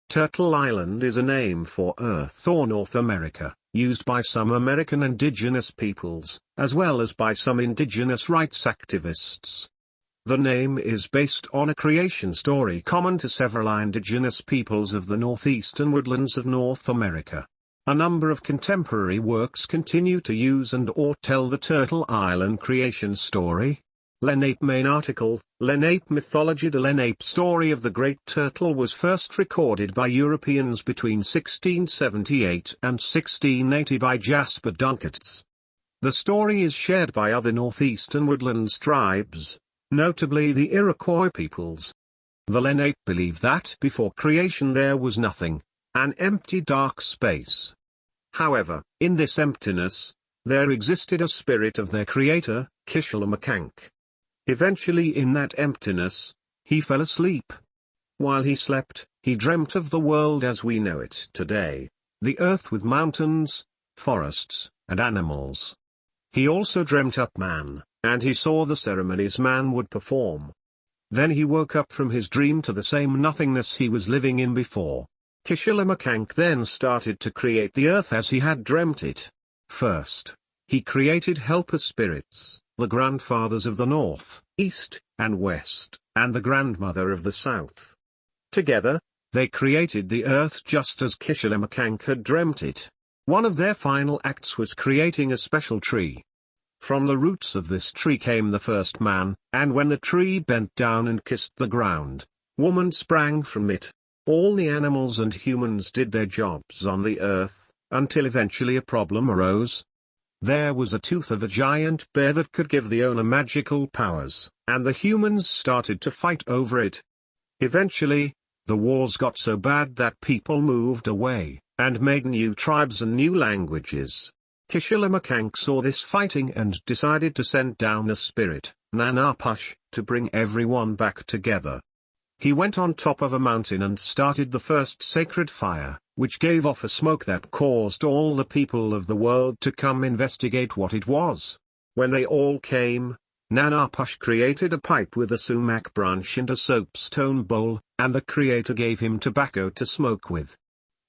Turtle Island is a name for Earth or North America, used by some American indigenous peoples, as well as by some indigenous rights activists. The name is based on a creation story common to several indigenous peoples of the northeastern woodlands of North America. A number of contemporary works continue to use and/or tell the Turtle Island creation story. Lenape main article, Lenape mythology. The Lenape story of the Great Turtle was first recorded by Europeans between 1678 and 1680 by Jasper Duncans. The story is shared by other northeastern woodlands tribes, notably the Iroquois peoples. The Lenape believe that before creation there was nothing, an empty dark space. However, in this emptiness, there existed a spirit of their creator, Kishilamakank. Eventually in that emptiness, he fell asleep. While he slept, he dreamt of the world as we know it today, the earth with mountains, forests, and animals. He also dreamt up man, and he saw the ceremonies man would perform. Then he woke up from his dream to the same nothingness he was living in before. Kishilamakank then started to create the earth as he had dreamt it. First, he created helper spirits, the grandfathers of the north, east, and west, and the grandmother of the south. Together, they created the earth just as Kishilamakank had dreamt it. One of their final acts was creating a special tree. From the roots of this tree came the first man, and when the tree bent down and kissed the ground, woman sprang from it. All the animals and humans did their jobs on the earth, until eventually a problem arose. There was a tooth of a giant bear that could give the owner magical powers, and the humans started to fight over it. Eventually, the wars got so bad that people moved away, and made new tribes and new languages. Kishilamakank saw this fighting and decided to send down a spirit, Nanapush, to bring everyone back together. He went on top of a mountain and started the first sacred fire, which gave off a smoke that caused all the people of the world to come investigate what it was. When they all came, Nanapush created a pipe with a sumac branch and a soapstone bowl, and the creator gave him tobacco to smoke with.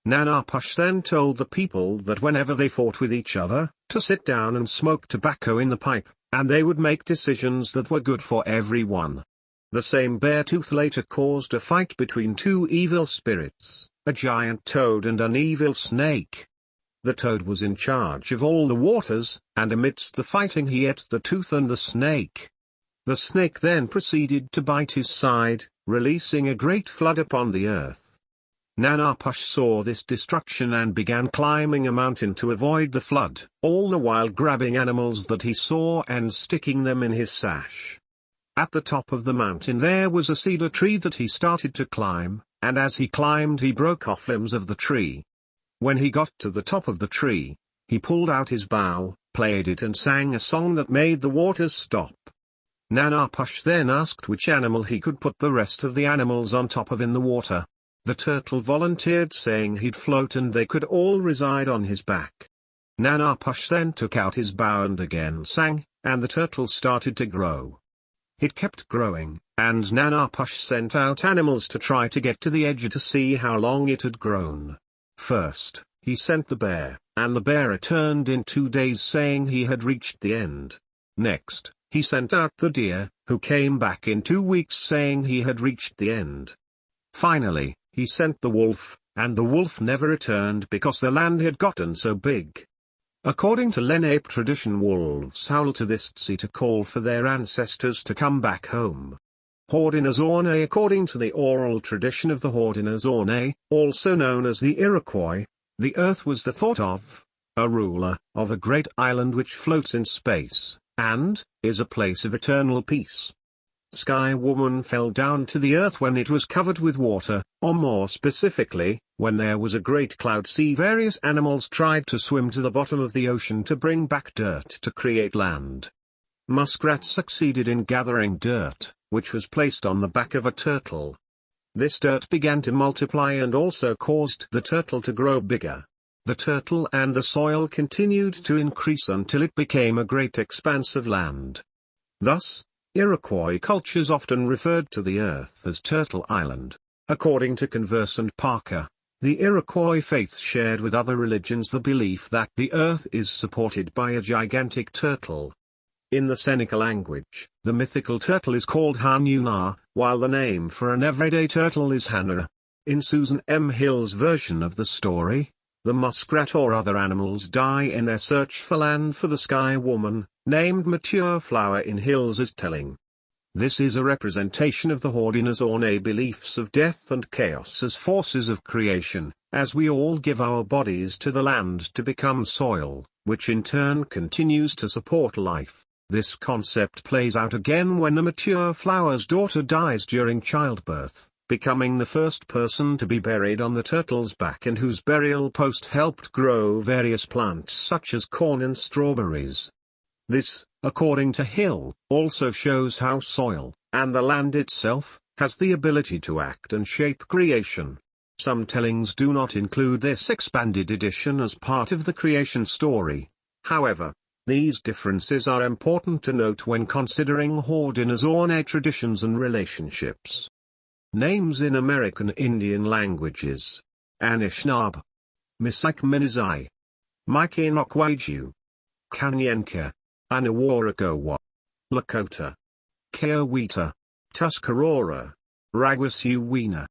Nanapush then told the people that whenever they fought with each other, to sit down and smoke tobacco in the pipe, and they would make decisions that were good for everyone. The same bear tooth later caused a fight between two evil spirits, a giant toad and an evil snake. The toad was in charge of all the waters, and amidst the fighting he ate the tooth and the snake. The snake then proceeded to bite his side, releasing a great flood upon the earth. Nanapush saw this destruction and began climbing a mountain to avoid the flood, all the while grabbing animals that he saw and sticking them in his sash. At the top of the mountain there was a cedar tree that he started to climb, and as he climbed he broke off limbs of the tree. When he got to the top of the tree, he pulled out his bow, played it and sang a song that made the waters stop. Nanapush then asked which animal he could put the rest of the animals on top of in the water. The turtle volunteered, saying he'd float and they could all reside on his back. Nanapush then took out his bow and again sang, and the turtle started to grow. It kept growing, and Nanapush sent out animals to try to get to the edge to see how long it had grown. First, he sent the bear, and the bear returned in 2 days saying he had reached the end. Next, he sent out the deer, who came back in 2 weeks saying he had reached the end. Finally, he sent the wolf, and the wolf never returned because the land had gotten so big. According to Lenape tradition, wolves howl to this sea to call for their ancestors to come back home. Haudenosaunee. According to the oral tradition of the Haudenosaunee, also known as the Iroquois, the earth was the thought of, a ruler, of a great island which floats in space, and, is a place of eternal peace. Sky Woman fell down to the earth when it was covered with water, or more specifically, when there was a great cloud sea. Various animals tried to swim to the bottom of the ocean to bring back dirt to create land. Muskrat succeeded in gathering dirt, which was placed on the back of a turtle. This dirt began to multiply and also caused the turtle to grow bigger. The turtle and the soil continued to increase until it became a great expanse of land. Thus, Iroquois cultures often referred to the earth as Turtle Island. According to Converse and Parker, the Iroquois faith shared with other religions the belief that the earth is supported by a gigantic turtle. In the Seneca language, the mythical turtle is called Hanuna, while the name for an everyday turtle is Hana. In Susan M. Hill's version of the story, the muskrat or other animals die in their search for land for the Sky Woman, named Mature Flower in Hill's telling. This is a representation of the Haudenosaunee beliefs of death and chaos as forces of creation, as we all give our bodies to the land to become soil, which in turn continues to support life. This concept plays out again when the Mature Flower's daughter dies during childbirth, becoming the first person to be buried on the turtle's back and whose burial post helped grow various plants such as corn and strawberries. This, according to Hill, also shows how soil, and the land itself, has the ability to act and shape creation. Some tellings do not include this expanded edition as part of the creation story. However, these differences are important to note when considering Haudenosaunee traditions and relationships. Names in American Indian languages: Anishinaabe, Misakminizai, Mikinokwaiju, Kanyenka, Anawaragawa, Lakota, Keowita, Tuscarora, Ragusuwina.